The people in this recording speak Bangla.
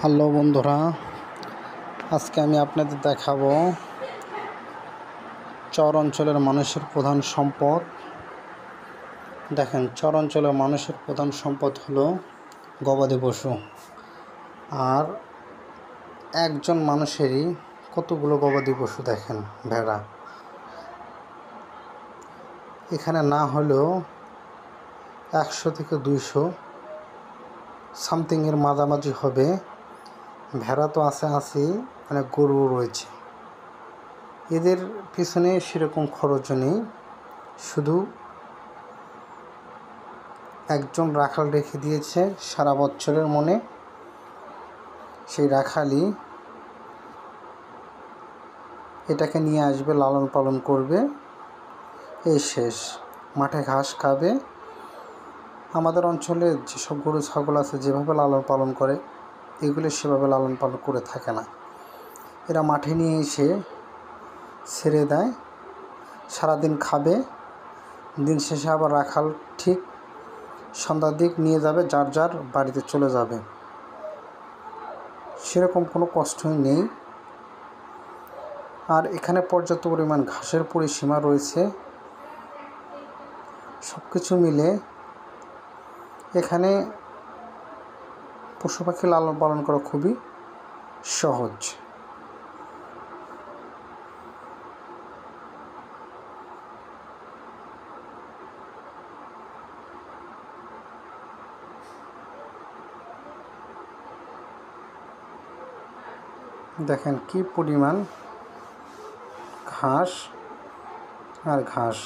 হ্যালো বন্ধুরা, আজকে আমি আপনাদের দেখাবো চর অঞ্চলের মানুষের প্রধান সম্পদ। দেখেন, চর অঞ্চলের মানুষের প্রধান সম্পদ হলো গবাদি পশু। আর একজন মানুষেরই কতগুলো গবাদি পশু, দেখেন ভেড়া। এখানে না হলেও 100 থেকে 200 সামথিংয়ের মাঝামাঝি হবে। ভেড়া তো আছে, মানে গরু রয়েছে। এদের পিছনে সেরকম খরচ নেই, শুধু একজন রাখাল রেখে দিয়েছে সারা বছরের মনে। সেই রাখালই এটাকে নিয়ে আসবে, লালন পালন করবে, এই শেষ। মাঠে ঘাস খাবে। আমাদের অঞ্চলে যেসব গরু ছাগল আছে যেভাবে লালন পালন করে, এগুলো সেভাবে লালন পালন করে থাকে না। এরা মাঠে নিয়ে এসে ছেড়ে দেয়, সারাদিন খাবে, দিন শেষে আবার রাখাল ঠিক সন্ধ্যার দিক নিয়ে যাবে, যার যার বাড়িতে চলে যাবে। সেরকম কোনো কষ্টই নেই। আর এখানে পর্যাপ্ত পরিমাণ ঘাসের পরিসীমা রয়েছে। সব কিছু মিলে এখানে পশু পাখি লালন পালন করা খুবই সহজ। দেখেন কি পরিমাণ ঘাস আর ঘাস।